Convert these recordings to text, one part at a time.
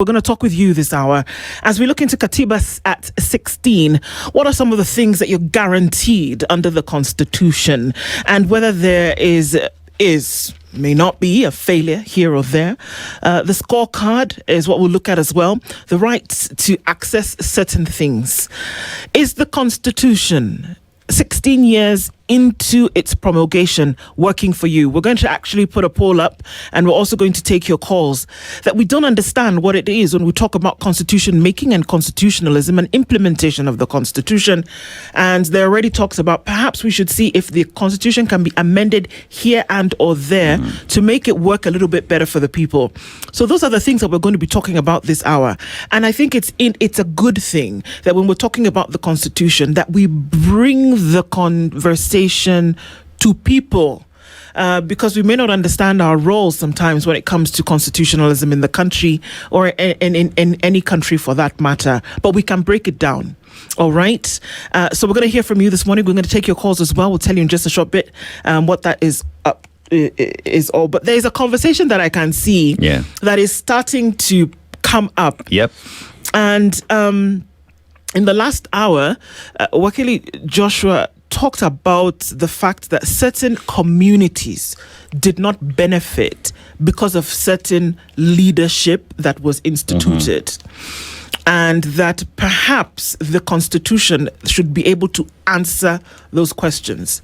We're going to talk with you this hour as we look into Katiba at 16. What are some of the things that you're guaranteed under the Constitution, and whether there may not be a failure here or there. The scorecard is what we'll look at as well. The right to access certain things. Is the Constitution 16 years into its promulgation working for you? We're going to actually put a poll up, and we're also going to take your calls. That we don't understand what it is when we talk about constitution making and constitutionalism and implementation of the Constitution. And there are already talks about perhaps we should see if the Constitution can be amended here and or there to make it work a little bit better for the people. So those are the things that we're going to be talking about this hour. And I think it's a good thing that when we're talking about the Constitution, that we bring the conversation to people, because we may not understand our roles sometimes when it comes to constitutionalism in the country or in any country for that matter, but we can break it down. All right. So we're going to hear from you this morning. We're going to take your calls as well. We'll tell you in just a short bit what that is all. But there's a conversation that I can see that is starting to come up. Yep. And in the last hour, Wakili Joshua talked about the fact that certain communities did not benefit because of certain leadership that was instituted. And that perhaps the Constitution should be able to answer those questions.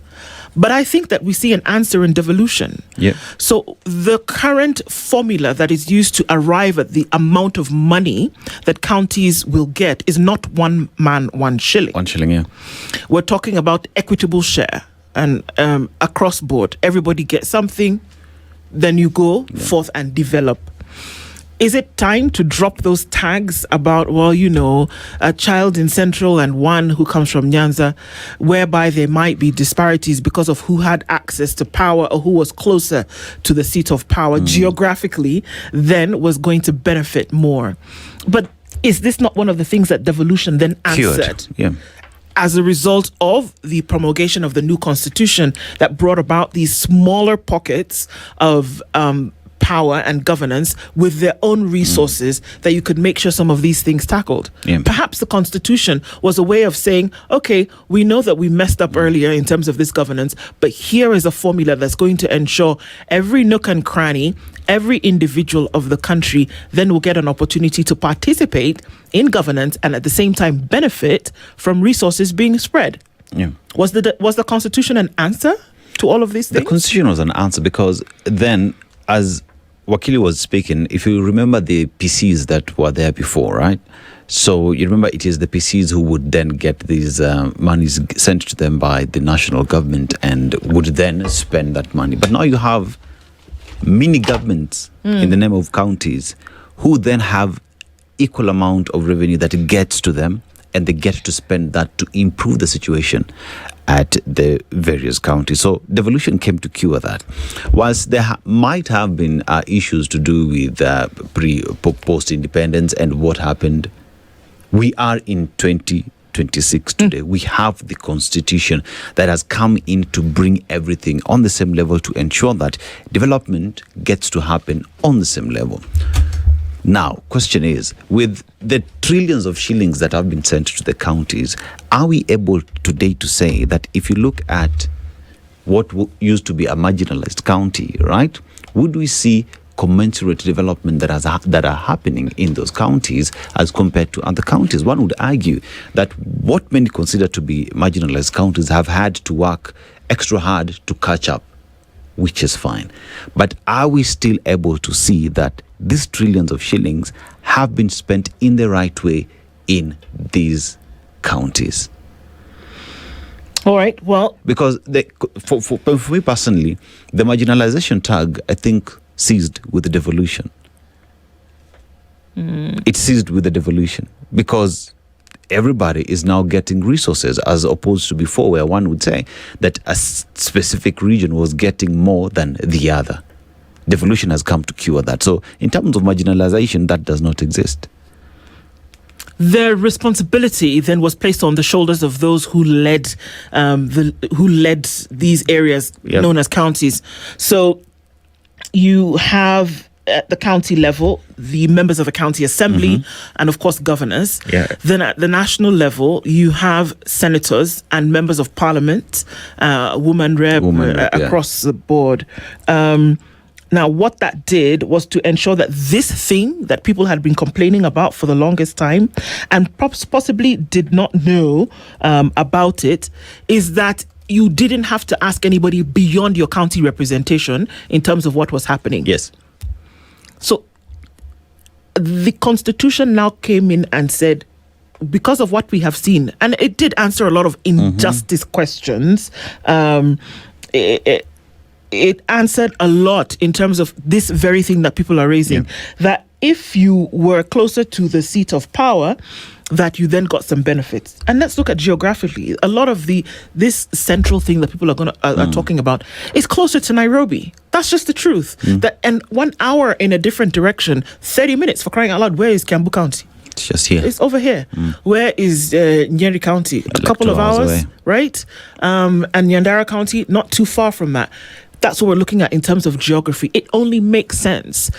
But I think that we see an answer in devolution. Yeah. So the current formula that is used to arrive at the amount of money that counties will get is not one man, 1 shilling. 1 shilling, yeah. We're talking about equitable share and across board. Everybody gets something, then you go forth and develop. Is it time to drop those tags about, a child in Central and one who comes from Nyanza, whereby there might be disparities because of who had access to power or who was closer to the seat of power geographically, then was going to benefit more? But is this not one of the things that devolution then answered? As a result of the promulgation of the new Constitution that brought about these smaller pockets of power and governance with their own resources, that you could make sure some of these things tackled. Perhaps the Constitution was a way of saying, okay, we know that we messed up earlier in terms of this governance, but here is a formula that's going to ensure every nook and cranny, every individual of the country then will get an opportunity to participate in governance and at the same time benefit from resources being spread. Was the Constitution an answer to all of these things? The Constitution was an answer because then, as Wakili was speaking, if you remember the PCs that were there before, right? So you remember it is the PCs who would then get these monies sent to them by the national government and would then spend that money. But now you have mini governments in the name of counties who then have equal amount of revenue that gets to them, and they get to spend that to improve the situation at the various counties. So devolution came to cure that. Whilst there might have been issues to do with post-independence and what happened, we are in 2026 today. We have the Constitution that has come in to bring everything on the same level to ensure that development gets to happen on the same level. Now, question is, with the trillions of shillings that have been sent to the counties, are we able today to say that if you look at what used to be a marginalized county, right, would we see commensurate development that are happening in those counties as compared to other counties? One would argue that what many consider to be marginalized counties have had to work extra hard to catch up, which is fine. But are we still able to see that these trillions of shillings have been spent in the right way in these counties? All right, well, because for me personally, the marginalization tag, I think, ceased with the devolution. It ceased with the devolution because everybody is now getting resources, as opposed to before where one would say that a specific region was getting more than the other. Devolution has come to cure that. So in terms of marginalization, that does not exist. The responsibility then was placed on the shoulders of those who led these areas known as counties. So you have at the county level, the members of the county assembly, and of course governors. Yeah. Then at the national level, you have senators and members of parliament, woman rep, across the board. Now, what that did was to ensure that this thing that people had been complaining about for the longest time and possibly did not know about it, is that you didn't have to ask anybody beyond your county representation in terms of what was happening. Yes. So the Constitution now came in and said, because of what we have seen, and it did answer a lot of injustice questions, it answered a lot in terms of this very thing that people are raising, that if you were closer to the seat of power, that you then got some benefits. And let's look at geographically. A lot of this central thing that people are talking about is closer to Nairobi. That's just the truth. And 1 hour in a different direction, 30 minutes, for crying out loud. Where is Kiambu County? It's just here. It's over here. Where is Nyeri County? A couple of hours away. Right? And Nyandara County, not too far from that. That's what we're looking at in terms of geography. It only makes sense.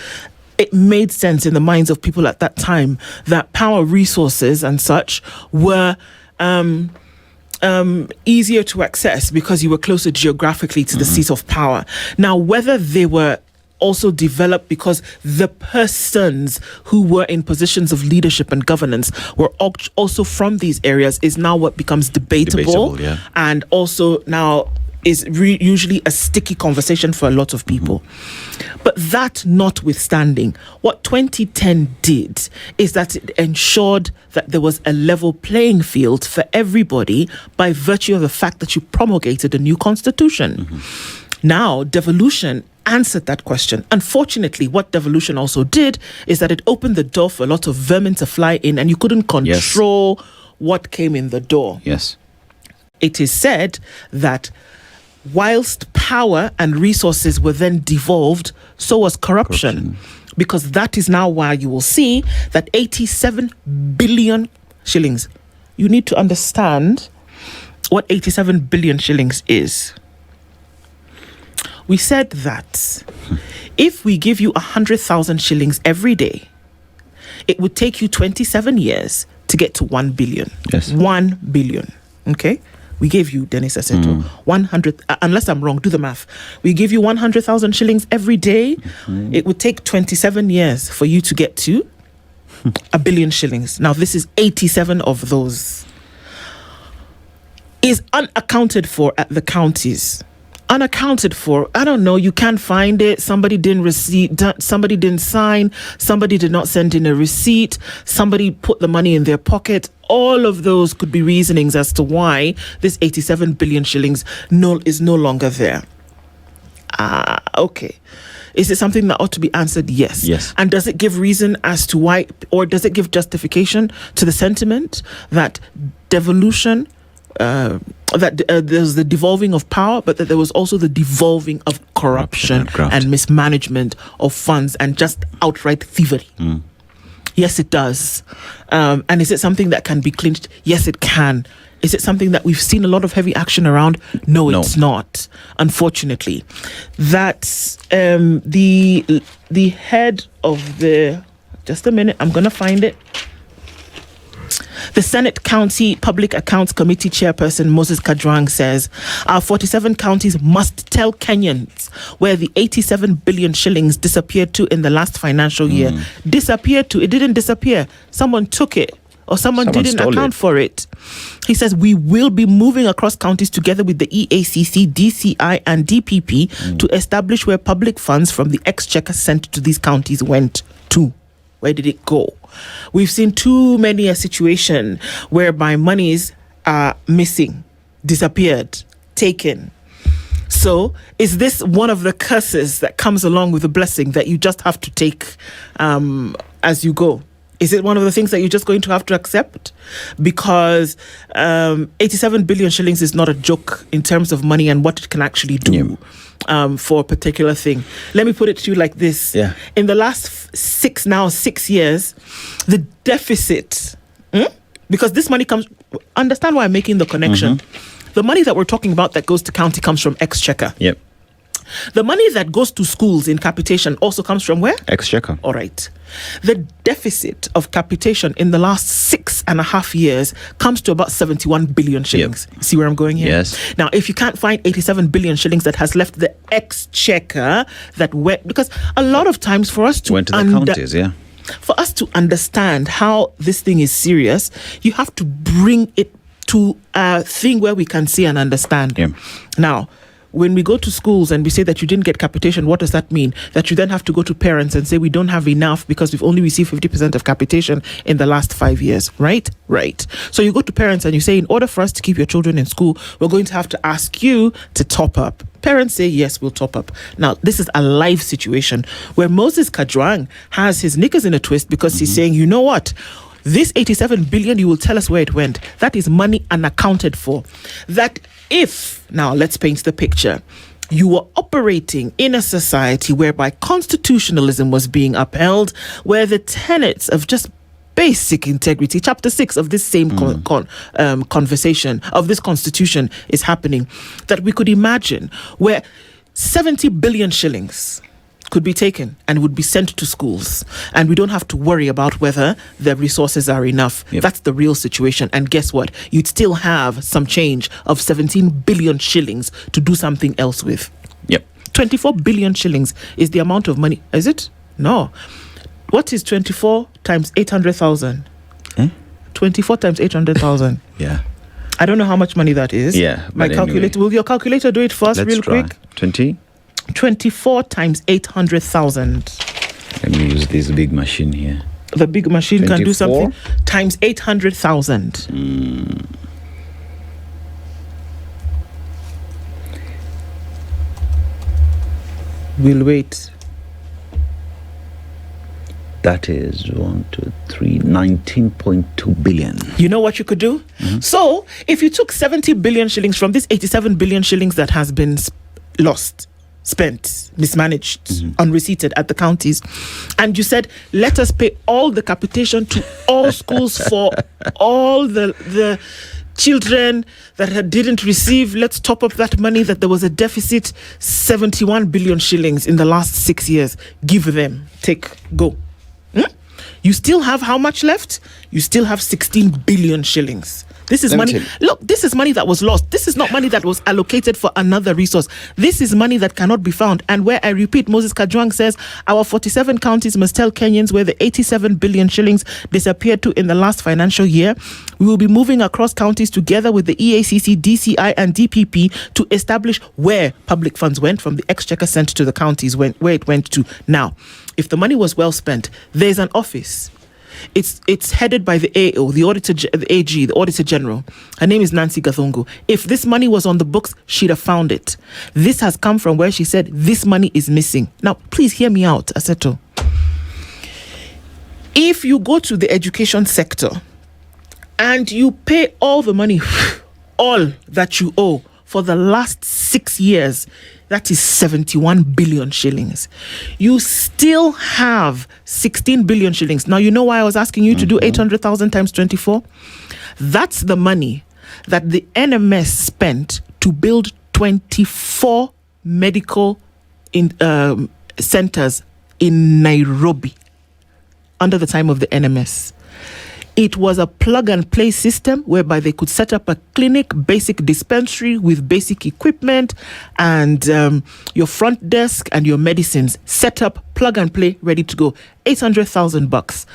It made sense in the minds of people at that time that power resources and such were easier to access because you were closer geographically to the seat of power. Now, whether they were also developed because the persons who were in positions of leadership and governance were also from these areas is now what becomes debatable and also now is usually a sticky conversation for a lot of people. But that notwithstanding, what 2010 did is that it ensured that there was a level playing field for everybody by virtue of the fact that you promulgated a new constitution. Now, devolution answered that question. Unfortunately, what devolution also did is that it opened the door for a lot of vermin to fly in, and you couldn't control what came in the door. Yes. It is said that whilst power and resources were then devolved, so was corruption. Because that is now why you will see that 87 billion shillings. You need to understand what 87 billion shillings is. We said that if we give you 100,000 shillings every day, it would take you 27 years to get to 1 billion. Yes. 1 billion. Okay? We gave you, Dennis Aseto, 100, unless I'm wrong, do the math. We give you 100,000 shillings every day. It would take 27 years for you to get to 1 billion shillings. Now, this is 87 of those. Is unaccounted for at the counties. Unaccounted for. I don't know. You can't find it. Somebody didn't receipt. Somebody didn't sign. Somebody did not send in a receipt. Somebody put the money in their pocket. All of those could be reasonings as to why this 87 billion shillings is no longer there. Okay. Is it something that ought to be answered? Yes. Yes. And does it give reason as to why, or does it give justification to the sentiment that devolution, that there's the devolving of power, but that there was also the devolving of corruption and mismanagement of funds and just outright thievery? Yes, it does. And is it something that can be clinched? Yes, it can. Is it something that we've seen a lot of heavy action around? No, it's not. Unfortunately, that's the head of the. Just a minute, I'm gonna find it. The Senate County Public Accounts Committee Chairperson Moses Kajwang says, our 47 counties must tell Kenyans where the 87 billion shillings disappeared to in the last financial year. Disappeared to? It didn't disappear. Someone took it, or someone didn't account for it. He says, we will be moving across counties together with the EACC, DCI and DPP to establish where public funds from the exchequer sent to these counties went to. Where did it go? We've seen too many a situation whereby monies are missing, disappeared, taken. So is this one of the curses that comes along with the blessing that you just have to take as you go? Is it one of the things that you're just going to have to accept? Because 87 billion shillings is not a joke in terms of money and what it can actually do for a particular thing. Let me put it to you like this. Yeah. In the last 6 years, the deficit, because this money comes, understand why I'm making the connection. The money that we're talking about that goes to county comes from exchequer. Yep. The money that goes to schools in capitation also comes from where? Exchequer. All right. The deficit of capitation in the last 6.5 years comes to about 71 billion shillings. Yep. See where I'm going here? Yes. Now, if you can't find 87 billion shillings that has left the exchequer that went, because a lot of times for us to Went to the counties, yeah. For us to understand how this thing is serious, you have to bring it to a thing where we can see and understand. Yeah. Now, when we go to schools and we say that you didn't get capitation, what does that mean? That you then have to go to parents and say we don't have enough because we've only received 50% of capitation in the last 5 years, right? Right. So you go to parents and you say, in order for us to keep your children in school, we're going to have to ask you to top up. Parents say, yes, we'll top up. Now, this is a live situation where Moses Kajwang has his knickers in a twist because he's saying, you know what? This 87 billion, you will tell us where it went. That is money unaccounted for. That if, now let's paint the picture, you were operating in a society whereby constitutionalism was being upheld, where the tenets of just basic integrity, chapter 6 of this same conversation, of this constitution is happening, that we could imagine where 70 billion shillings could be taken and would be sent to schools, and we don't have to worry about whether the resources are enough. Yep. That's the real situation. And guess what? You'd still have some change of 17 billion shillings to do something else with. Yep. 24 billion shillings is the amount of money. Is it? No. What is 24 times 800,000? 24 times 800,000. Yeah. I don't know how much money that is. Yeah, My but calculator. anyway. Will your calculator do it for us Let's real try. quick? 20. 24 times 800,000. Let me use this big machine here. The big machine can do 24? something. Times 800,000. We'll wait. That is 19.2 billion. You know what you could do? So, if you took 70 billion shillings from this 87 billion shillings that has been lost, spent, mismanaged, unreceipted at the counties, and you said, let us pay all the capitation to all schools for all the children that didn't receive, let's top up that money, that there was a deficit, 71 billion shillings in the last 6 years. Give them. Take. Go. You still have how much left? You still have 16 billion shillings. This is money. Look, this is money that was lost. This is not money that was allocated for another resource. This is money that cannot be found. And where I repeat, Moses Kajwang says our 47 counties must tell Kenyans where the 87 billion shillings disappeared to in the last financial year. We will be moving across counties together with the EACC, DCI, and DPP to establish where public funds went from the exchequer sent to the counties, where it went to. Now, if the money was well spent, there's an office. It's headed by the AO, the AG, the Auditor General. Her name is Nancy Gathongo. If this money was on the books, she'd have found it. This has come from where she said this money is missing. Now, please hear me out, Aseto. If you go to the education sector and you pay all the money, all that you owe for the last 6 years, that is 71 billion shillings. You still have 16 billion shillings. Now, you know why I was asking you to do 800,000 times 24? That's the money that the NMS spent to build 24 medical centers in Nairobi under the time of the NMS. It was a plug and play system whereby they could set up a clinic, basic dispensary with basic equipment and your front desk and your medicines. Set up, plug and play, ready to go. 800,000 bucks.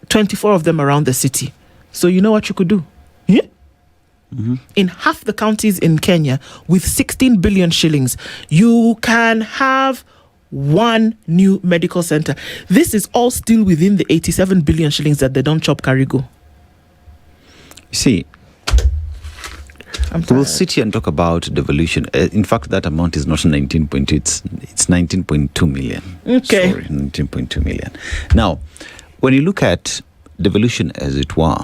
24 of them around the city. So you know what you could do? Yeah? In half the counties in Kenya with 16 billion shillings, you can have one new medical center. This is all still within the 87 billion shillings that they don't chop carry go. You see, I'm we'll tired. sit here and talk about devolution. In fact, that amount is not 19.2, it's 19.2 million. Okay. Sorry, 19.2 million. Now, when you look at devolution as it were,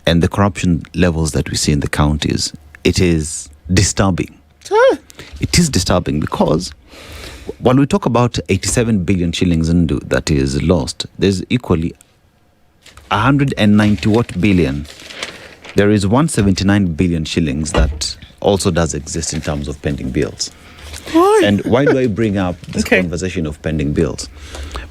and the corruption levels that we see in the counties, it is disturbing. It is disturbing because when we talk about 87 billion shillings that is lost, there's equally 190 what billion. There is 179 billion shillings that also does exist in terms of pending bills. Why? And why do I bring up this conversation of pending bills?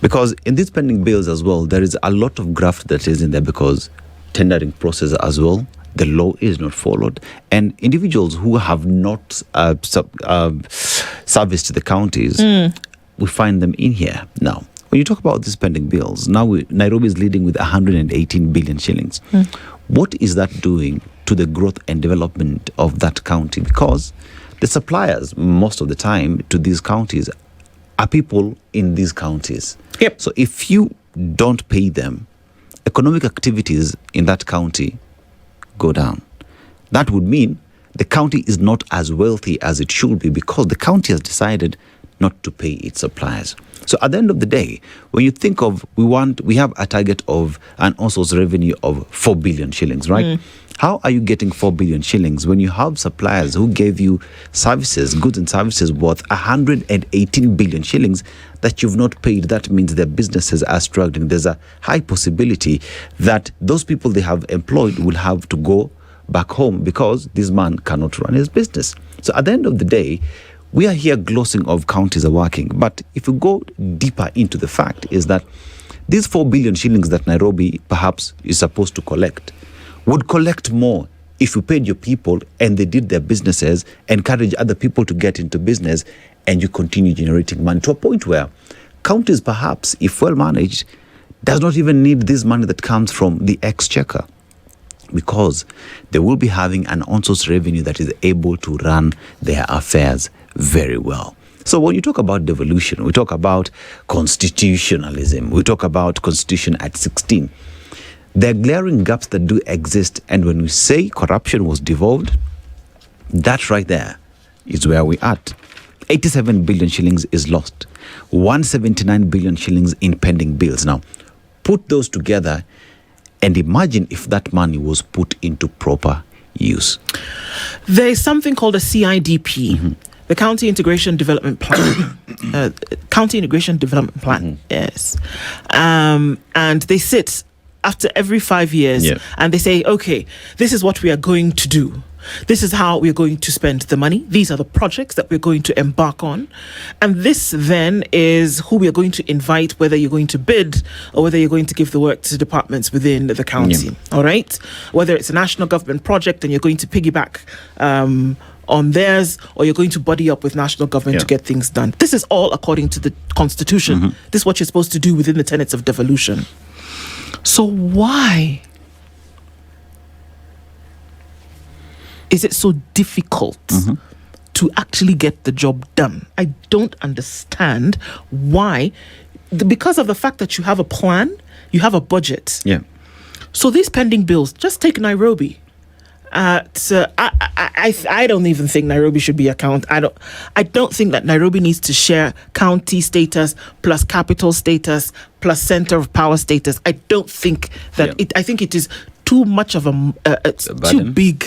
Because in these pending bills as well, there is a lot of graft that is in there because tendering process as well, the law is not followed, and individuals who have not serviced the counties, we find them in here. Now, when you talk about these pending bills, now Nairobi is leading with 118 billion shillings. What is that doing to the growth and development of that county? Because the suppliers, most of the time, to these counties are people in these counties. Yep. So if you don't pay them, economic activities in that county go down. That would mean the county is not as wealthy as it should be because the county has decided not to pay its suppliers. So at the end of the day, when you think of, we have a target of an on-source revenue of 4 billion shillings, right? How are you getting 4 billion shillings when you have suppliers who gave you services, goods and services worth 118 billion shillings that you've not paid? That means their businesses are struggling. There's a high possibility that those people they have employed will have to go back home because this man cannot run his business. So at the end of the day, we are here glossing of counties are working. But if you go deeper into the fact is that these 4 billion shillings that Nairobi perhaps is supposed to collect would collect more if you paid your people and they did their businesses, encourage other people to get into business, and you continue generating money to a point where counties perhaps, if well managed, does not even need this money that comes from the exchequer, because they will be having an on-source revenue that is able to run their affairs very well. So when you talk about devolution, we talk about constitutionalism, we talk about Constitution at 16. There are glaring gaps that do exist, and when we say corruption was devolved, that right there is where we at. 87 billion shillings is lost. 179 billion shillings in pending bills. Now, put those together and imagine if that money was put into proper use. There is something called a CIDP, the County Integration Development Plan. County Integration Development Plan, yes. And they sit after every 5 years, and they say, okay, this is what we are going to do. This is how we're going to spend the money. These are the projects that we're going to embark on. And this then is who we are going to invite, whether you're going to bid or whether you're going to give the work to departments within the county. All right? Whether it's a national government project and you're going to piggyback on theirs, or you're going to buddy up with national government to get things done. This is all according to the Constitution. This is what you're supposed to do within the tenets of devolution. So why is it so difficult to actually get the job done? I don't understand why. Because of the fact that you have a plan, you have a budget. Yeah. So these pending bills, just take Nairobi. I don't even think Nairobi should be a county. I don't think that Nairobi needs to share county status plus capital status plus center of power status. I don't think that I think it is too much of it's too big.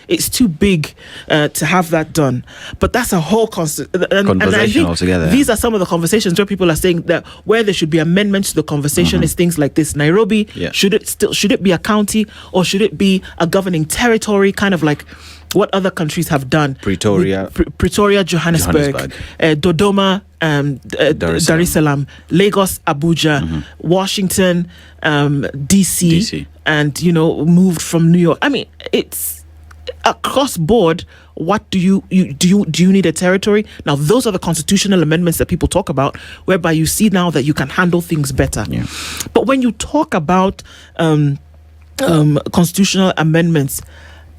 It's too big to have that done. But that's a whole conversation and I think altogether. These are some of the conversations where people are saying that where there should be amendments to the conversation is things like this. Nairobi, should it be a county or should it be a governing territory, kind of like what other countries have done? Pretoria, Johannesburg. Dodoma, Dar es Salaam, Lagos, Abuja, Washington, DC, and moved from New York. I mean, it's across board. What do you need a territory? Now, those are the constitutional amendments that people talk about, whereby you see now that you can handle things better. But when you talk about constitutional amendments,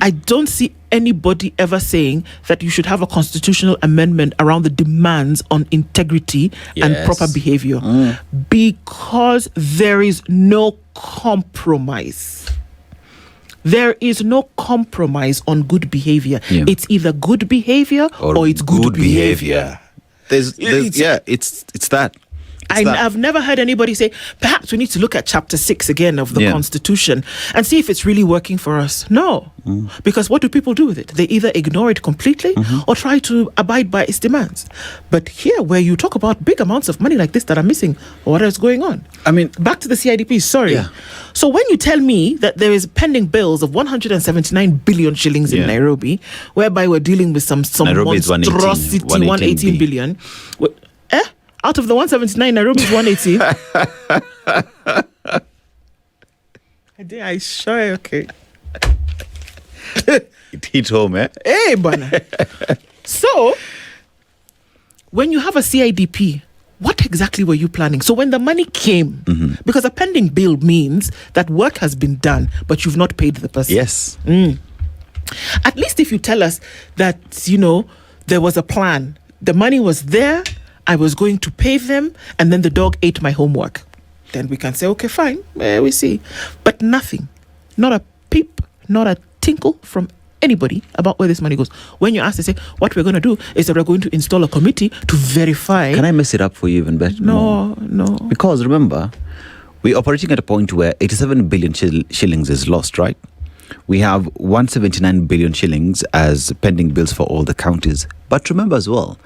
I don't see anybody ever saying that you should have a constitutional amendment around the demands on integrity and proper behavior, because there is no compromise. There is no compromise on good behavior. It's either good behavior or it's good behavior. It's that. I've never heard anybody say, perhaps we need to look at Chapter 6 again of the Constitution and see if it's really working for us. No. Because what do people do with it? They either ignore it completely or try to abide by its demands. But here, where you talk about big amounts of money like this that are missing, what is going on? I mean, back to the CIDP, sorry. Yeah. So when you tell me that there is pending bills of 179 billion shillings in Nairobi, whereby we're dealing with some Nairobi is monstrosity, 118 billion. Out of the 179, Nairobi is 180. I sure, okay. It hit home, eh? Hey, bana. So, when you have a CIDP, what exactly were you planning? So when the money came, because a pending bill means that work has been done, but you've not paid the person. Yes. At least if you tell us that, there was a plan, the money was there, I was going to pay them, and then the dog ate my homework. Then we can say, okay, fine, we see. But nothing, not a peep, not a tinkle from anybody about where this money goes. When you ask, they say, what we're going to do is that we're going to install a committee to verify. Can I mess it up for you even better? No. Because remember, we're operating at a point where 87 billion shillings is lost, right? We have 179 billion shillings as pending bills for all the counties. But remember as well,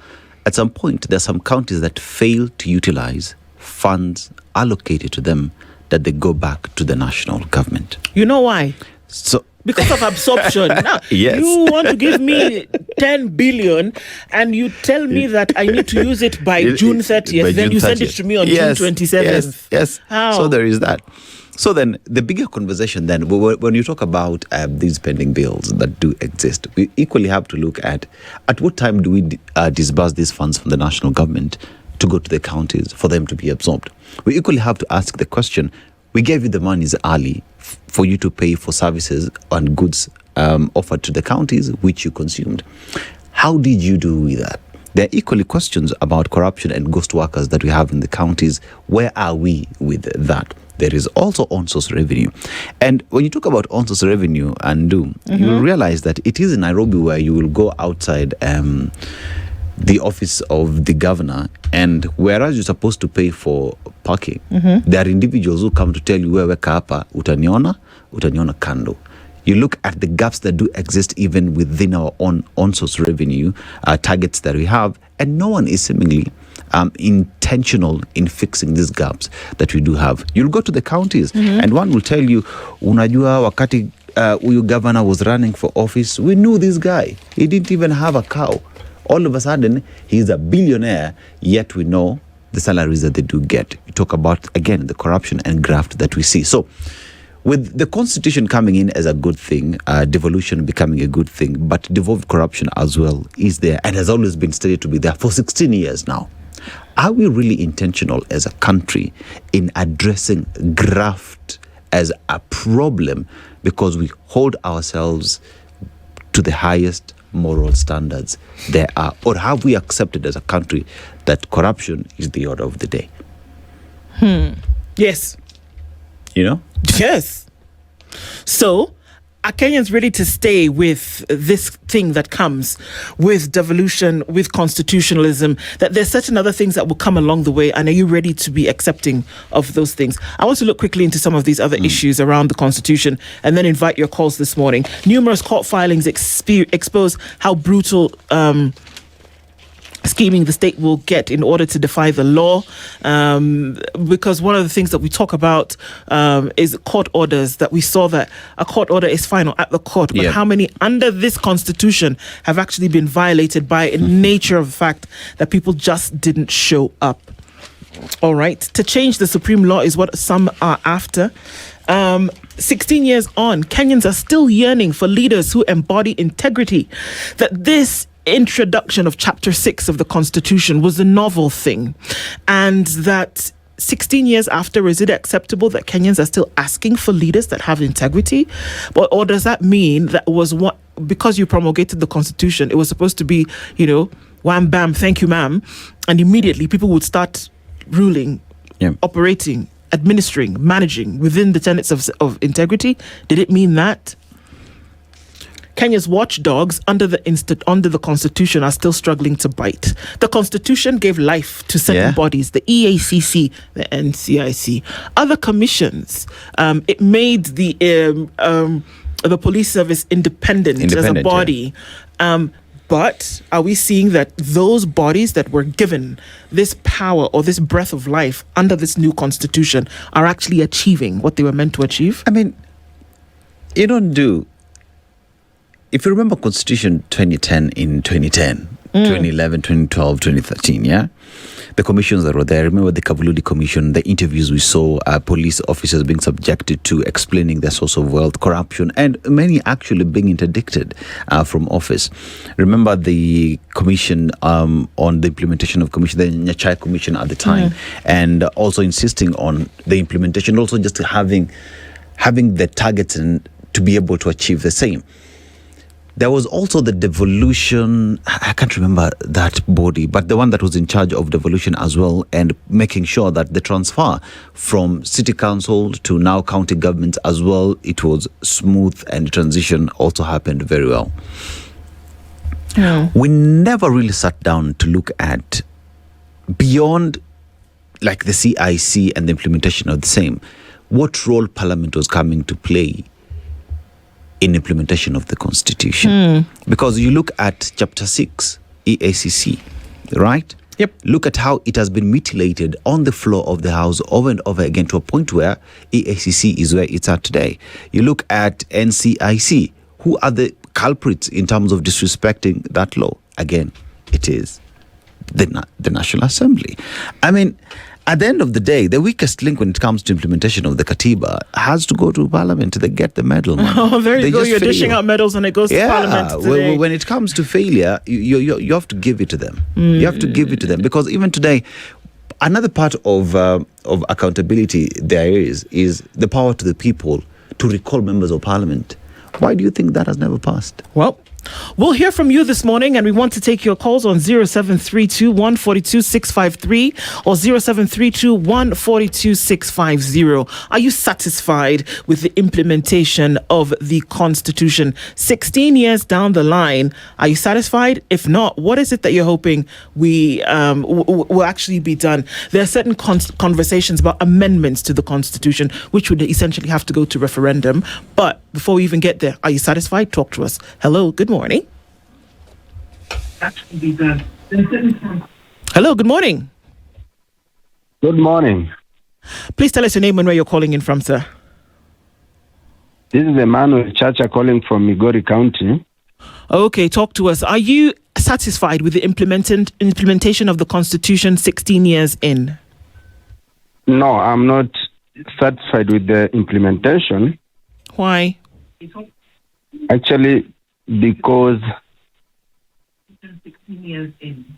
at some point, there are some counties that fail to utilize funds allocated to them that they go back to the national government. You know why? So because of absorption. Now, yes. You want to give me 10 billion and you tell me that I need to use it by June 30th. Then June you 30th. send it to me on June 27th. Yes. How? So there is that. So then the bigger conversation then, when you talk about these pending bills that do exist, we equally have to look at what time do we disburse these funds from the national government to go to the counties for them to be absorbed. We equally have to ask the question, we gave you the monies early for you to pay for services and goods offered to the counties, which you consumed. How did you do with that? There are equally questions about corruption and ghost workers that we have in the counties. Where are we with that? There is also on-source revenue. And when you talk about on-source revenue, you will realize that it is in Nairobi where you will go outside the office of the governor, and whereas you're supposed to pay for parking, there are individuals who come to tell you, wewe hapa, utaniona kando. You look at the gaps that do exist even within our own on-source revenue targets that we have, and no one is seemingly intentional in fixing these gaps that we do have. You'll go to the counties and one will tell you, unajua wakati uyu governor was running for office, we knew this guy. He didn't even have a cow. All of a sudden, he's a billionaire, yet we know the salaries that they do get. You talk about, again, the corruption and graft that we see. So, with the constitution coming in as a good thing, devolution becoming a good thing, but devolved corruption as well is there and has always been studied to be there for 16 years now. Are we really intentional as a country in addressing graft as a problem because we hold ourselves to the highest moral standards there are? Or have we accepted as a country that corruption is the order of the day? Yes. Yes. So, are Kenyans ready to stay with this thing that comes with devolution, with constitutionalism, that there's certain other things that will come along the way, and are you ready to be accepting of those things? I want to look quickly into some of these other issues around the constitution and then invite your calls this morning. Numerous court filings expose how brutal scheming the state will get in order to defy the law, because one of the things that we talk about is court orders, that we saw that a court order is final at the court, but how many under this constitution have actually been violated by nature of the fact that people just didn't show up. All right, to change the supreme law is what some are after. 16 years on, Kenyans are still yearning for leaders who embody integrity. That this introduction of Chapter 6 of the Constitution was a novel thing, and that 16 years after, is it acceptable that Kenyans are still asking for leaders that have integrity? Or does that mean that was what, because you promulgated the Constitution, it was supposed to be, wham, bam, thank you, ma'am, and immediately people would start ruling, operating, administering, managing within the tenets of integrity? Did it mean that? Kenya's watchdogs under the Constitution are still struggling to bite. The Constitution gave life to certain bodies, the EACC, the NCIC, other commissions. It made the police service independent as a body. But are we seeing that those bodies that were given this power or this breath of life under this new constitution are actually achieving what they were meant to achieve? I mean, if you remember Constitution 2010 in 2010, 2011, 2012, 2013, the commissions that were there. Remember the Kavuludi Commission, the interviews we saw, police officers being subjected to explaining their source of wealth, corruption, and many actually being interdicted from office. Remember the commission on the implementation of commission, the Nyachai Commission at the time, and also insisting on the implementation, also just having the targets and to be able to achieve the same. There was also the devolution, I can't remember that body, but the one that was in charge of devolution as well, and making sure that the transfer from city council to now county governments as well, it was smooth, and the transition also happened very well. We never really sat down to look at beyond like the CIC and the implementation of the same, what role Parliament was coming to play in implementation of the Constitution. Because you look at Chapter 6, EACC, right? Yep. Look at how it has been mutilated on the floor of the House over and over again to a point where EACC is where it's at today. You look at NCIC, who are the culprits in terms of disrespecting that law? Again, it is the National Assembly. I mean, at the end of the day, the weakest link when it comes to implementation of the Katiba has to go to Parliament. They get the medal, man. Oh, there you go. You're dishing out medals and it goes to Parliament today. When it comes to failure, you have to give it to them. You have to give it to them. Because even today, another part of accountability there is the power to the people to recall members of Parliament. Why do you think that has never passed? Well, we'll hear from you this morning, and we want to take your calls on 0732 142 653 or 0732 142 650. Are you satisfied with the implementation of the Constitution 16 years down the line? Are you satisfied? If not, what is it that you're hoping will actually be done? There are certain conversations about amendments to the Constitution, which would essentially have to go to referendum. But before we even get there, are you satisfied? Talk to us. Hello, good morning. Hello, good morning. Good morning. Please tell us your name and where you're calling in from, sir. This is Emmanuel Chacha calling from Migori County. Okay, talk to us. Are you satisfied with the implementation of the Constitution 16 years in? No, I'm not satisfied with the implementation. Why? Actually, because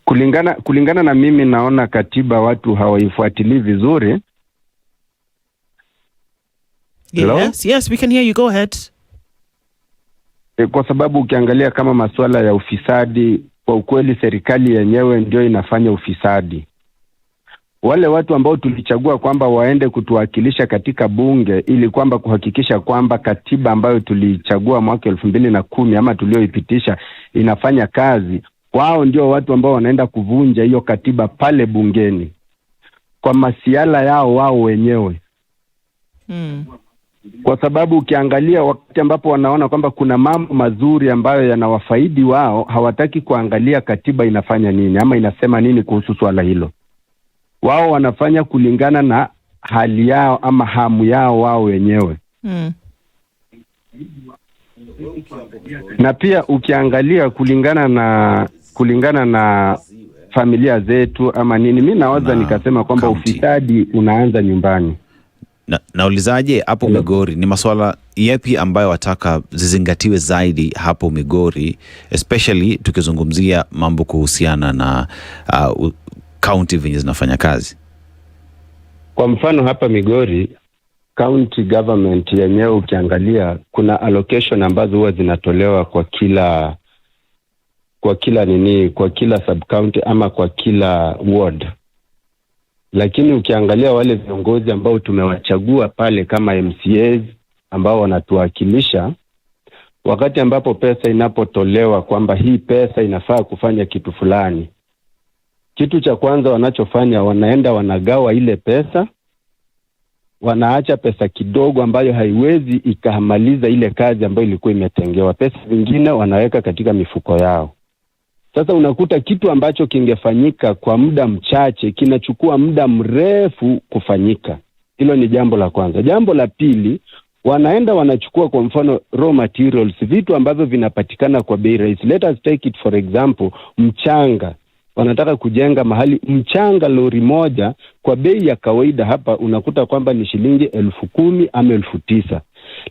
kulingana na mimi naona katiba watu hawaifuatilii vizuri. Yes, we can hear you. Go ahead. Kwa sababu ukiangalia kama masuala ya ufisadi, kwa ukweli serikali yenyewe ndio inafanya ufisadi. Wale watu ambao tulichagua kwamba waende kutuwakilisha katika bunge ili kwamba kuhakikisha kwamba katiba ambayo tulichagua mwaka 2010 ama tulioipitisha inafanya kazi, wao ndio watu ambao wanaenda kuvunja hiyo katiba pale bungeni kwa masiala yao wao wenyewe. Kwa sababu ukiangalia wakati ambapo wanaona kwamba kuna mambo mazuri ambayo yanawafaidi wao, hawataki kuangalia katiba inafanya nini ama inasema nini kuhusu swala hilo. Wao wanafanya kulingana na hali yao ama hamu yao wao wenyewe. Na pia ukiangalia kulingana na familia zetu ama nini, mimi nawaza nikasema kwamba ufisadi unaanza nyumbani. Naulizaje hapo Migori, ni masuala yapi ambayo wataka zizingatiwe zaidi hapo Migori, especially tukizungumzia mambo kuhusiana na county venye zinafanya kazi? Kwa mfano hapa Migori, county government yenyewe ukiangalia kuna allocation ambazo huwa zinatolewa kwa kila sub county ama kwa kila ward. Lakini ukiangalia wale viongozi ambao tumewachagua pale kama MCAs ambao wanatuwakilisha, wakati ambapo pesa inapotolewa kwamba hii pesa inafaa kufanya kitu fulani, kitu cha kwanza wanachofanya, wanaenda wanagawa ile pesa, wanaacha pesa kidogo ambayo haiwezi ikamaliza ile kazi ambayo ilikuwa imetengewa. Pesa zingine wanaweka katika mifuko yao. Sasa unakuta kitu ambacho kingefanyika kwa muda mchache kinachukua muda mrefu kufanyika. Hilo ni jambo la kwanza. Jambo la pili, wanaenda wanachukua kwa mfano raw materials, vitu ambavyo vinapatikana kwa bei rahisi. Let us take it for example, mchanga. Wanataka kujenga mahali, mchanga lori moja kwa bei ya kawaida hapa unakuta kwamba ni shilingi 10,000 ama 9,000.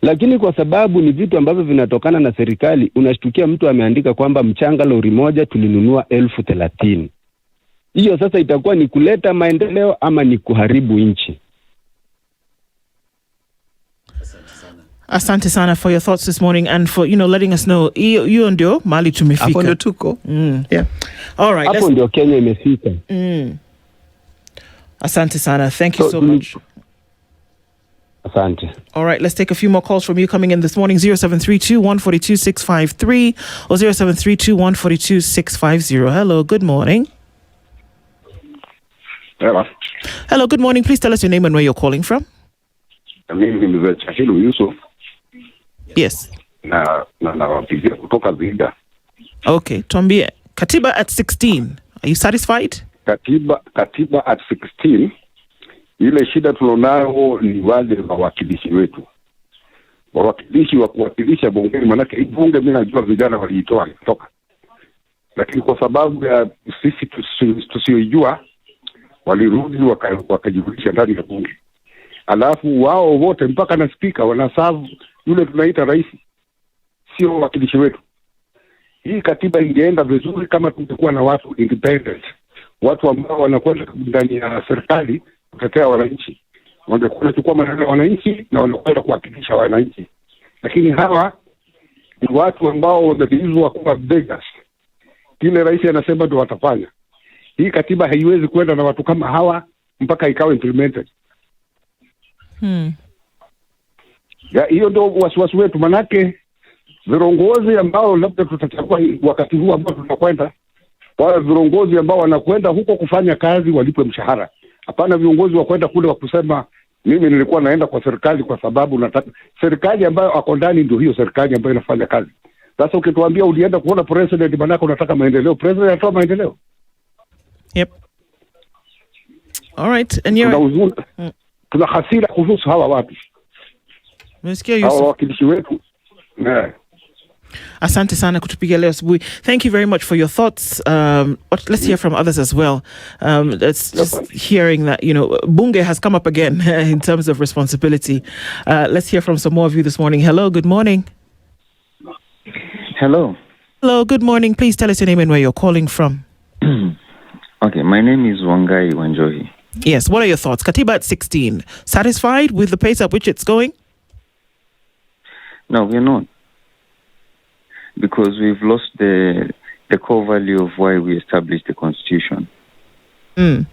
Lakini kwa sababu ni vitu ambavyo vinatokana na serikali, unashtukia mtu ameandika kwamba mchanga lori moja tulinunua 30,000. Hiyo sasa itakuwa ni kuleta maendeleo ama ni kuharibu nchi? Asante sana for your thoughts this morning and for letting us know hiyo ndio mali tumefika. Hapo ndio tuko. Yeah. All right. Hapo ndio Kenya imefika. Asante sana. Thank you so much. Asante. All right, let's take a few more calls from you coming in this morning. 0732-142-653 or 0732-142-650. Hello, good morning. Hello. Hello, good morning. Please tell us your name and where you're calling from. Mimi ni Mzee Chahilu Yusuf. Yes. Na wapigia kutoka Zida. Okay, tuambie, Katiba at 16. Are you satisfied? Katiba at 16. Ile shida tulionayo ni wale wawakilishi wetu. Wawakilishi wa kuwakilisha bungeni, manake bunge mimi najua vijana waliitoa kutoka. Lakini kwa sababu ya sisi tusiyojua walirudi wakajivulisha ndani ya bunge. Alafu wao wote mpaka na speaker wanasavu yule tunaita rais, sio wakilishi wetu. Hii katiba ingeenda vizuri kama tungekuwa na watu independent, watu ambao wanakwenda ndani ya serikali kutetea wananchi, wangekuwa wanachukua maneno ya wananchi na wanakwenda kuwakilisha wananchi. Lakini hawa ni watu ambao wamegeuzwa kuwa beggars. Kile rais anasema ndio watafanya. Hii katiba haiwezi kwenda na watu kama hawa mpaka ikawa implemented. Ya hiyo ndio wasiwasi wetu, manake viongozi ambao labda tutachagua wakati huu ambao tunakwenda, wale viongozi ambao wanakwenda huko kufanya kazi walipwe mshahara. Hapana viongozi wa kwenda kule wa kusema mimi nilikuwa naenda kwa serikali kwa sababu nataka serikali ambayo ako ndani ndio hiyo serikali ambayo inafanya kazi. Sasa ukituambia ulienda kuona president manako unataka maendeleo, president anatoa maendeleo. Yep. All right. And you're tuna hasira kuhusu hawa watu. Msikia Yusuf. Hawa wakilishi wetu. Asante sana kutupigia leo asubuhi. Thank you very much for your thoughts. Let's hear from others as well. It's just hearing that, Bunge has come up again in terms of responsibility. Let's hear from some more of you this morning. Hello, good morning. Hello. Hello, good morning. Please tell us your name and where you're calling from. Okay, my name is Wangai Wanjohi. Yes, what are your thoughts? Katiba at 16. Satisfied with the pace at which it's going? No, we're not. Because we've lost the core value of why we established the Constitution. I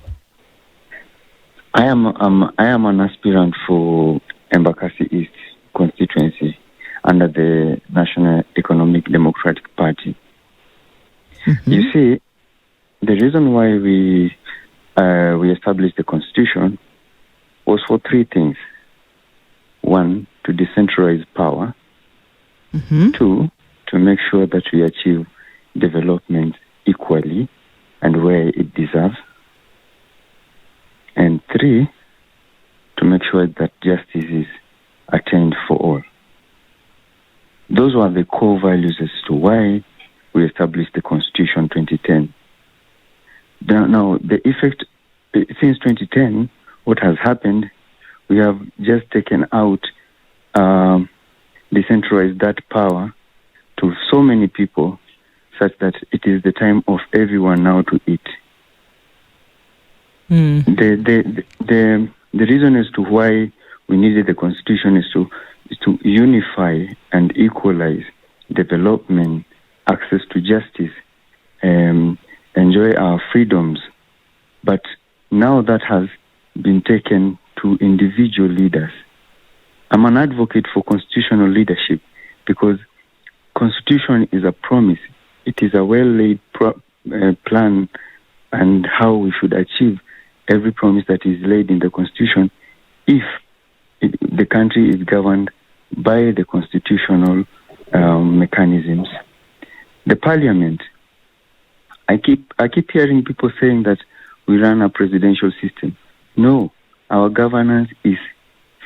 am an aspirant for Embakasi East constituency under the National Economic Democratic Party. Mm-hmm. You see, the reason why we established the Constitution was for three things. One, to decentralize power. Mm-hmm. Two, to make sure that we achieve development equally and where it deserves. And three, to make sure that justice is attained for all. Those were the core values as to why we established the Constitution 2010. Now, the effect, since 2010, what has happened, we have just taken out, decentralized that power to so many people, such that it is the time of everyone now to eat. The reason as to why we needed the Constitution is to unify and equalize development, access to justice, enjoy our freedoms. But now that has been taken to individual leaders. I'm an advocate for constitutional leadership because Constitution is a promise. It is a well-laid plan and how we should achieve every promise that is laid in the Constitution if the country is governed by the constitutional mechanisms. The Parliament, I keep hearing people saying that we run a presidential system. No, our governance is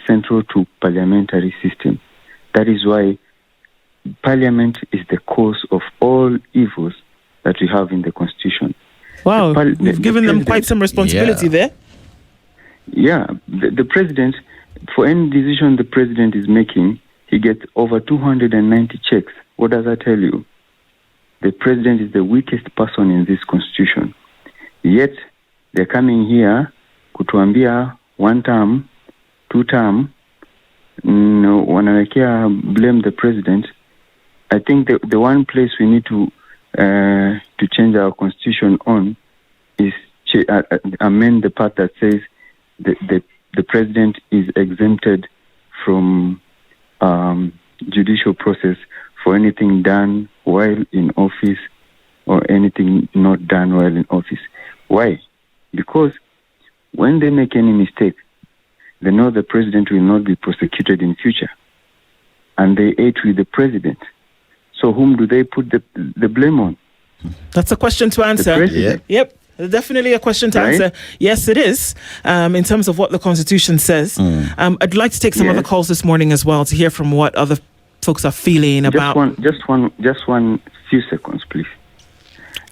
central to parliamentary system. That is why Parliament is the cause of all evils that we have in the Constitution. Wow, you've given them quite some responsibility there. Yeah, the president, for any decision the president is making, he gets over 290 checks. What does that tell you? The president is the weakest person in this Constitution. Yet, they're coming here kutuambia 1 term, 2 term, wanawekea blame the president. I think the one place we need to change our Constitution on is amend the part that says the president is exempted from judicial process for anything done while in office or anything not done while in office. Why? Because when they make any mistake, they know the president will not be prosecuted in future. And they ate with the president. So whom do they put the blame on? That's a question to answer. Yep. Definitely a question to answer. Yes, it is, in terms of what the Constitution says. I'd like to take some other calls this morning as well to hear from what other folks are feeling about. Just one few seconds, please.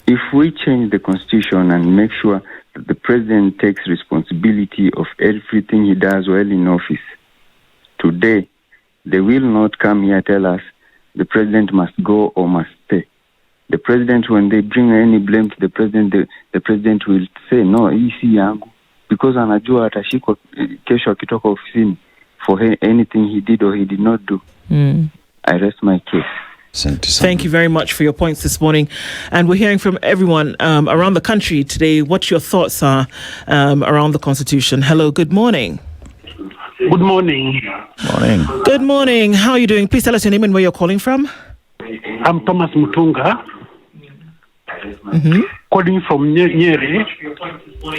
If we change the Constitution and make sure that the president takes responsibility of everything he does while in office, today, they will not come here tell us the president must go or must stay. The president, when they bring any blame to the president will say, no, hii si yangu, because anajua atashikwa kesho akitoka ofisini for anything he did or he did not do. I rest my case. Thank you very much for your points this morning. And we're hearing from everyone around the country today what your thoughts are around the Constitution. Hello, good morning. Good morning. Morning. Good morning. How are you doing? Please tell us your name and where you're calling from. I'm Thomas Mutunga. Calling from Nyeri.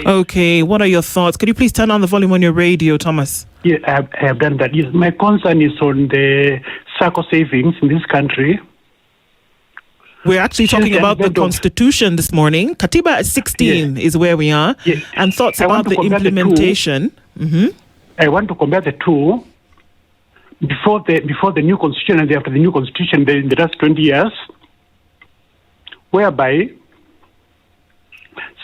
Okay, what are your thoughts? Could you please turn on the volume on your radio, Thomas? Yeah, I have done that. Yes, my concern is on the SACCO savings in this country. We're actually talking about the Constitution this morning. Katiba at 16 is where we are. Yes. And thoughts about the implementation. I want to compare the two. Before the new Constitution and after the new Constitution in the last 20 years, whereby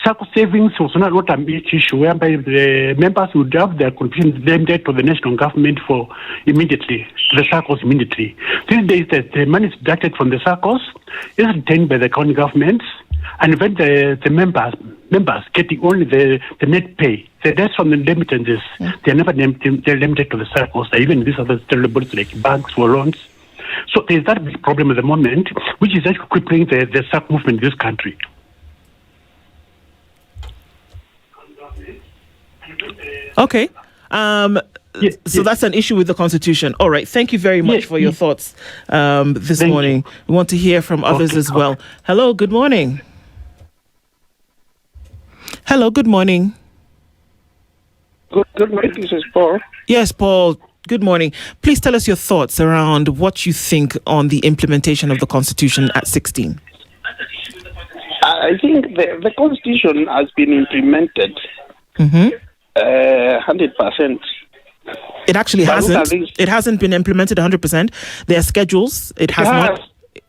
SACCO savings was not a big issue, whereby the members would have their contributions lended to the national government for immediately, the SACCOs immediately. These days, the money is deducted from the SACCOs, is retained by the county governments, and when the members getting only the net pay, the rest from the remittances, they're never they're limited to the SACCOs, even these other bodies like banks for loans. So there's that big problem at the moment, which is actually crippling the SACCO movement in this country. Okay. So that's an issue with the Constitution. All right. Thank you very much for your thoughts this morning. We want to hear from others as well. Hello. Good morning. Hello. Good morning. Good morning. This is Paul. Yes, Paul. Good morning. Please tell us your thoughts around what you think on the implementation of the Constitution at 16. I think the Constitution has been implemented 100%. It actually hasn't. It hasn't been implemented 100%. There are schedules. It has not.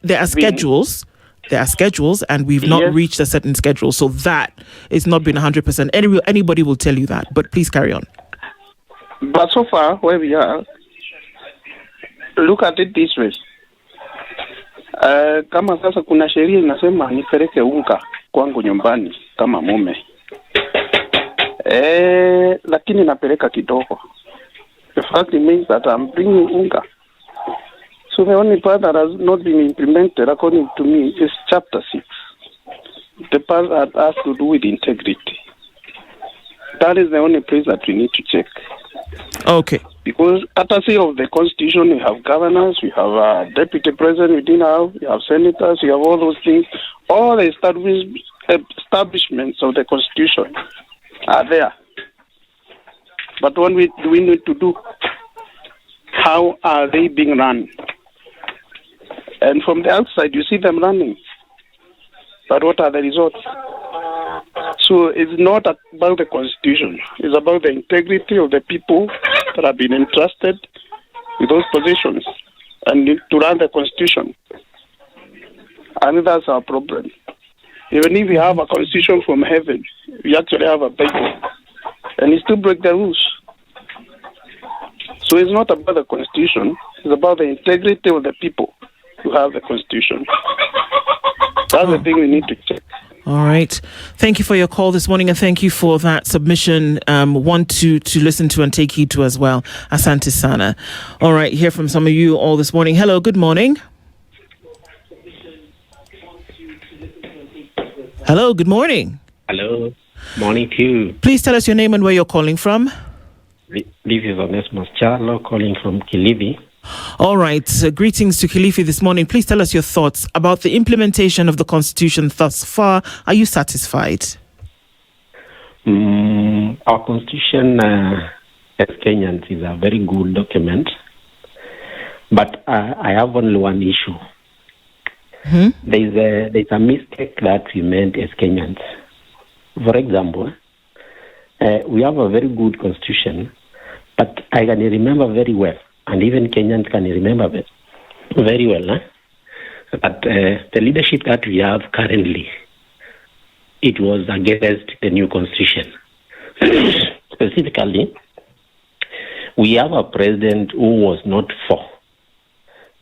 There are schedules. There are schedules, and we've not reached a certain schedule. So that is not been 100%. Anybody will tell you that. But please carry on. But so far, where we are, look at it this way. Kama sasa kuna sheria inasema nipeleke unga kwangu nyumbani kama mume. Lakini napeleka kidogo. The fact means that I'm bringing unga. So the only part that has not been implemented, according to me, is Chapter 6. The part that has to do with integrity. That is the only place that we need to check. Okay. Because courtesy of the Constitution, we have governors, we have a deputy president within our house, we have senators, we have all those things. All the establishments of the Constitution are there. But what do we need to do? How are they being run? And from the outside, you see them running. But what are the results? So it's not about the Constitution. It's about the integrity of the people that have been entrusted with those positions and need to run the Constitution. And that's our problem. Even if we have a Constitution from heaven, we actually have a Bible, and we still break the rules. So it's not about the Constitution. It's about the integrity of the people who have the Constitution. That's the thing we need to check. All right. Thank you for your call this morning, and thank you for that submission. One to listen to and take heed to as well. Asante Sana. All right. Hear from some of you all this morning. Hello. Good morning. Hello. Good morning. Hello. Morning to you. Please tell us your name and where you're calling from. This is Onesmus Charlo calling from Kilifi. All right. Greetings to Kilifi this morning. Please tell us your thoughts about the implementation of the Constitution thus far. Are you satisfied? Our Constitution as Kenyans is a very good document. But I have only one issue. There's a mistake that we made as Kenyans. For example, we have a very good Constitution, but I can remember very well, and even Kenyans can remember very well, that the leadership that we have currently, it was against the new Constitution. Specifically, we have a president who was not for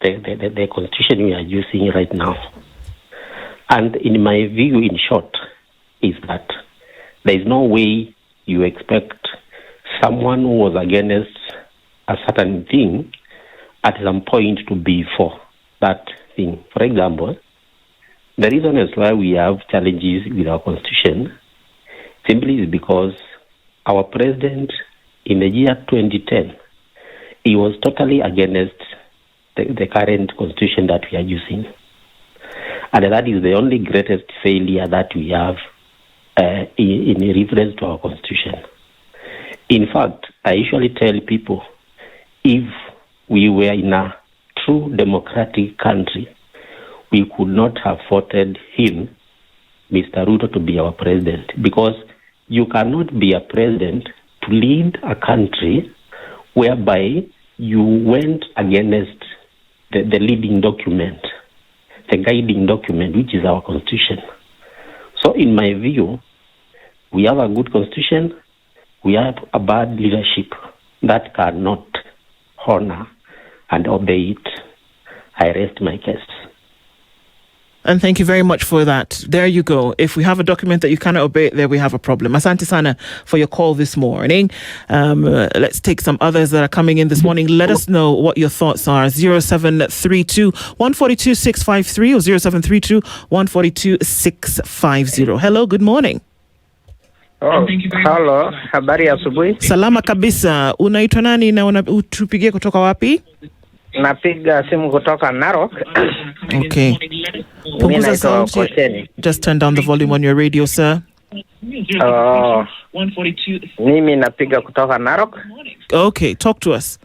the Constitution we are using right now. And in my view, in short, is that there is no way you expect someone who was against a certain thing at some point to be for that thing. For example, the reason is why we have challenges with our Constitution simply is because our president in the year 2010, he was totally against the current Constitution that we are using. And that is the only greatest failure that we have in reference to our Constitution. In fact, I usually tell people, if we were in a true democratic country, we could not have voted him, Mr. Ruto, to be our president, because you cannot be a president to lead a country whereby you went against the leading document, the guiding document, which is our Constitution. So in my view, we have a good Constitution, we have a bad leadership that cannot honor and obey it. I rest my case. And thank you very much for that. There you go. If we have a document that you cannot obey, there we have a problem. Asante Sana for your call this morning. Let's take some others that are coming in this morning. Let us know what your thoughts are. 0732 142 653 or 0732 142 650. Hello, good morning. Hello, habari asubuhi. Salama kabisa. Unaitwa nani na unatupigia kutoka wapi? Napiga simu kutoka Narok. Okay. Punguza sauti. Just turn down the volume on your radio, sir. Mimi napiga kutoka Narok. Okay, talk to us.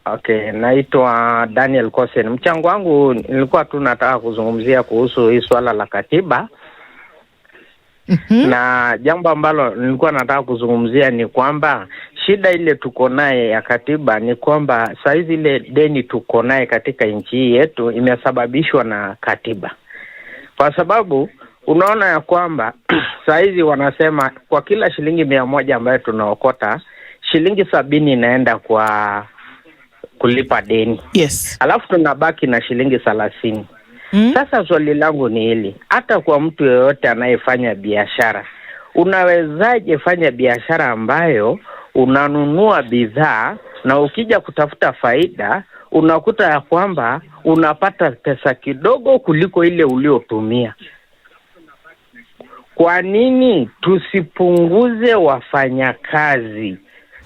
Okay, naitwa Daniel Kosen. Mchango wangu nilikuwa tu nataka kuzungumzia kuhusu hii swala la katiba. Na jambo ambalo nilikuwa nataka kuzungumzia ni kwamba shida ile tuko naye ya katiba ni kwamba saizi ile deni tuko naye katika nchi yetu imesababishwa na katiba. Kwa sababu unaona ya kwamba saizi wanasema kwa kila shilingi 100 ambayo tunaokota, shilingi 70 inaenda kwa kulipa deni. Yes. Alafu tunabaki na shilingi 30. Sasa swali langu ni hili, hata kwa mtu yeyote anayefanya biashara, unawezaje fanya biashara ambayo unanunua bidhaa na ukija kutafuta faida unakuta ya kwamba unapata pesa kidogo kuliko ile uliotumia? Kwa nini tusipunguze wafanyakazi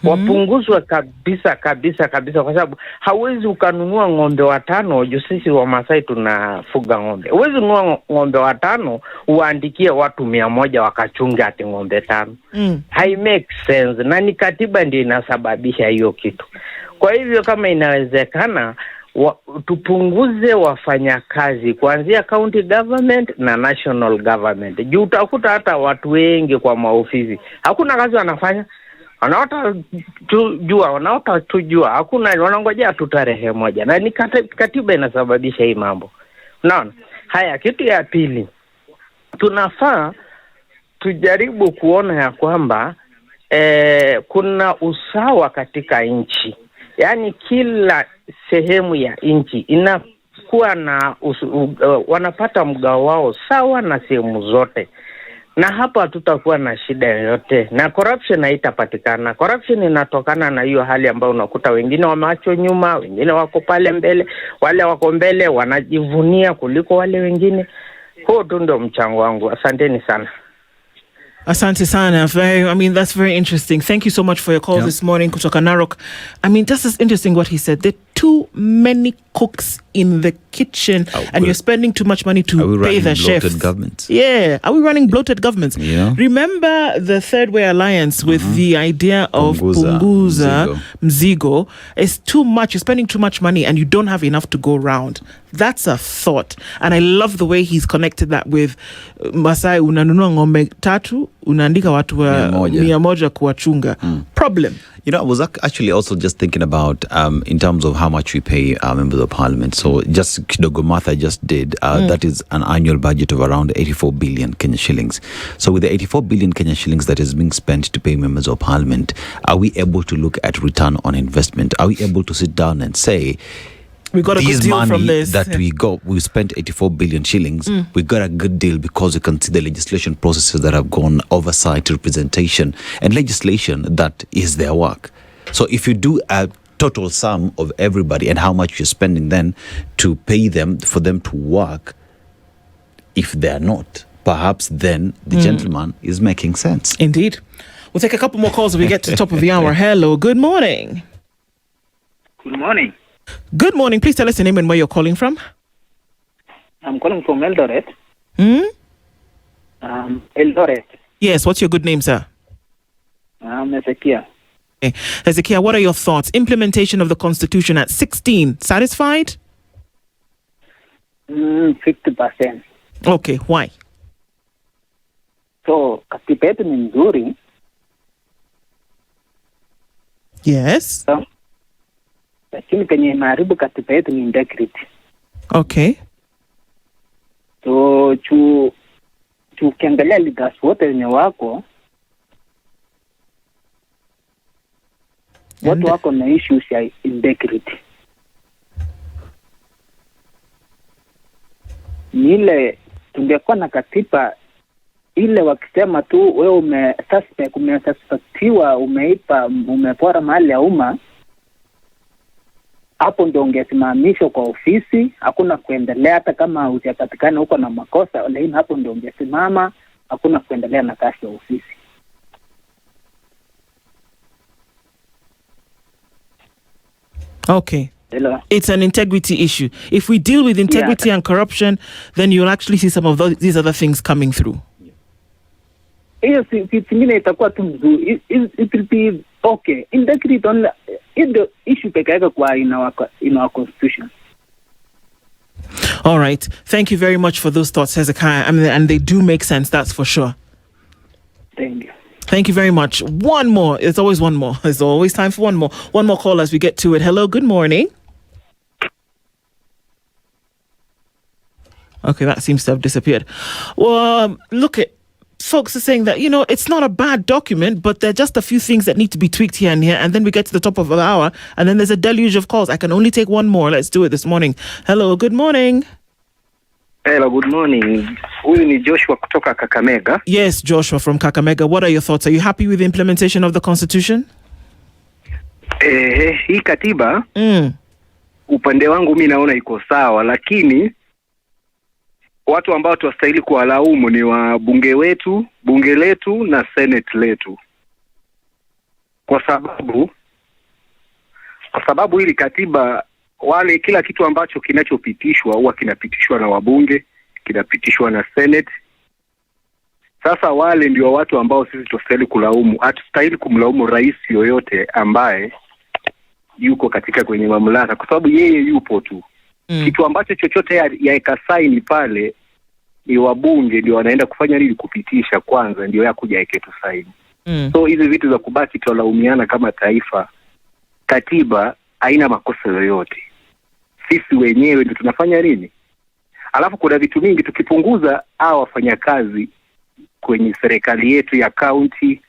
Wapunguzwe kabisa kwa sababu hauwezi ukanunua ng'ombe 5 juu sisi wa Masai tunafuga ng'ombe. Huwezi nunua ng'ombe 5 uandikie watu 100 wakachunga ati ng'ombe 5. Hai make sense, na ni katiba ndio inasababisha hiyo kitu. Kwa hivyo kama inawezekana tupunguze wafanyakazi kuanzia county government na national government. Juu utakuta hata watu wengi kwa maofisi hakuna kazi wanafanya. Wanaota tujua hakuna, wanangojea tu tarehe moja, na ni katiba inasababisha hii mambo. Unaona? Haya, kitu ya pili, tunafaa tujaribu kuona ya kwamba kuna usawa katika nchi. Yaani kila sehemu ya nchi inakuwa na wanapata mgao wao sawa na sehemu zote. Na hapa tutakuwa na shida yoyote, na corruption haitapatikana. Corruption inatokana na hiyo hali ambayo unakuta wengine wameachwa nyuma, wengine wako pale mbele, wale wako mbele wanajivunia kuliko wale wengine. Huo tu ndio mchango wangu. Asanteni sana. Asante sana. That's very interesting. Thank you so much for your call this morning, kutoka Narok. Just as interesting what he said. There are too many cooks in the kitchen, and you're spending too much money to pay the chefs. Governments? Yeah. Are we running bloated governments? Yeah. Remember the Third Way Alliance with the idea of Punguza Mzigo? It's too much. You're spending too much money and you don't have enough to go round. That's a thought. And I love the way he's connected that with Masai, unanunua ng'ombe 3, unaandika watu 100 kuwachunga. Problem. I was actually also just thinking about in terms of how much we pay members of parliament. So just kidogo math I just did, that is an annual budget of around 84 billion Kenya shillings. So with the 84 billion Kenya shillings that is being spent to pay members of parliament, are we able to look at return on investment? Are we able to sit down and say, we got a good deal from this that we spent 84 billion shillings. We got a good deal because we can see the legislation processes that have gone, oversight, representation, and legislation that is their work. So if you do a total sum of everybody and how much you're spending then to pay them for them to work, if they're not, perhaps then the gentleman is making sense. Indeed. We'll take a couple more calls as we get to the top of the hour. Hello, good morning. Good morning. Good morning. Please tell us your name and where you're calling from. I'm calling from Eldoret. Eldoret. Yes, what's your good name, sir? Ezekiel. Okay. Ezekiel, what are your thoughts? Implementation of the Constitution at 16. Satisfied? 50%. Okay, why? So, katiba yetu ni nzuri. Yes. Lakini kenye imeharibu katiba yetu ni integrity. Okay. So ukiangalia leaders wote wenye wako watu wako na issues ya integrity. Ni ile tungekuwa na katiba ile wakisema tu wewe umesuspectiwa umepora mali ya umma, hapo ndio ungesimamishwa kwa ofisi, hakuna kuendelea hata kama hujapatikana huko na makosa, lakini hapo ndio ungesimama, hakuna kuendelea na kazi ya ofisi. Okay. Hello. It's an integrity issue. If we deal with integrity and corruption, then you'll actually see some of these other things coming through. Hiyo singine itakuwa tu mzuri. It will be okay. Integrity only is the issue pekee kwa in our constitution. All right. Thank you very much for those thoughts, Hezekiah. And they do make sense, that's for sure. Thank you. Thank you very much. One more. There's always one more. There's always time for one more. One more call as we get to it. Hello, good morning. Okay, that seems to have disappeared. Well, look at folks are saying that, it's not a bad document, but there are just a few things that need to be tweaked here and here. And then we get to the top of the hour and then there's a deluge of calls. I can only take one more. Let's do it this morning. Hello, good morning. Hello, good morning. Huyu ni Joshua kutoka Kakamega. Yes, Joshua from Kakamega. What are your thoughts? Are you happy with the implementation of the Constitution? Hii katiba, upande wangu mimi naona iko sawa, lakini watu ambao tuwastahili kuwalaumu ni wa bunge letu na senate letu. kwa sababu hili katiba, wale kila kitu ambacho kinachopitishwa huwa kinapitishwa na wabunge, kinapitishwa na Senate. Sasa wale ndio watu ambao sisi tustahili kulaumu. Hatustahili kumlaumu rais yoyote ambaye yuko katika kwenye mamlaka, kwa sababu yeye yupo tu. Kitu ambacho chochote yaeka saini pale ni wabunge ndio wanaenda kufanya nini, kupitisha kwanza, ndio yakuja yake tu saini. So hizi vitu za kubaki tulaumiana kama taifa, katiba haina makosa yoyote. Sisi wenyewe ndio tunafanya nini? Alafu kuna vitu mingi tukipunguza hao wafanyakazi kwenye serikali yetu ya county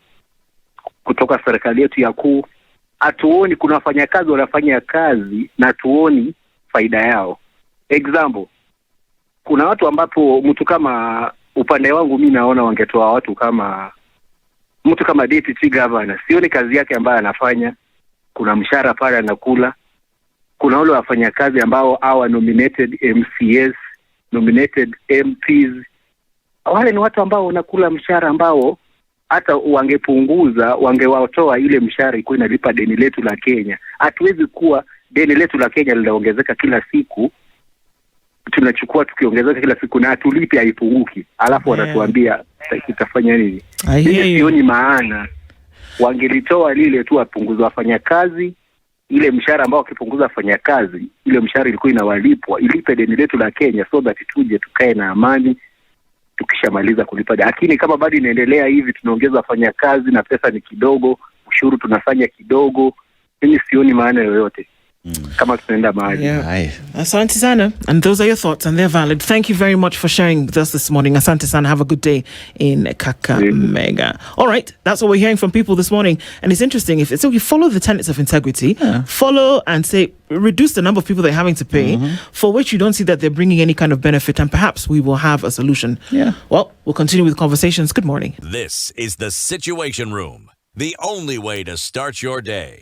kutoka serikali yetu ya kuu, hatuoni kuna wafanyakazi wanafanya kazi na tuoni faida yao. Example, kuna watu ambapo mtu kama upande wangu mimi naona wangetoa watu kama mtu kama deputy governor, sioni kazi yake ambayo anafanya, kuna mshahara pale anakula. Kuna wale wafanyakazi ambao hawa nominated MCS, nominated MPs, wale ni watu ambao wanakula mshahara ambao hata wangepunguza, wangewatoa ile mshahara iko inalipa deni letu la Kenya. Hatuwezi kuwa deni letu la Kenya linaongezeka kila siku, tunachukua tukiongezeka kila siku na tulipe haipunguki, alafu wanatuambia itafanya nini? Sioni maana. Wangelitoa lile tu wapunguza wafanyakazi, ile mshahara ambao wakipunguza wafanyakazi, ile mshahara ilikuwa inawalipwa, ilipe deni letu la Kenya, so that tuje tukae na amani tukishamaliza kulipa. Lakini kama bado inaendelea hivi, tunaongeza wafanyakazi na pesa ni kidogo, ushuru tunafanya kidogo, mimi sioni maana yoyote. Kama tunaenda mahali. Asante sana. And those are your thoughts and they're valid. Thank you very much for sharing with us this morning. Asante sana. Have a good day in Kakamega. All right, that's what we're hearing from people this morning. And it's interesting, so you follow the tenets of integrity, follow and say reduce the number of people they're having to pay, for which you don't see that they're bringing any kind of benefit, and perhaps we will have a solution. Well, we'll continue with conversations. Good morning. This is the Situation Room, the only way to start your day.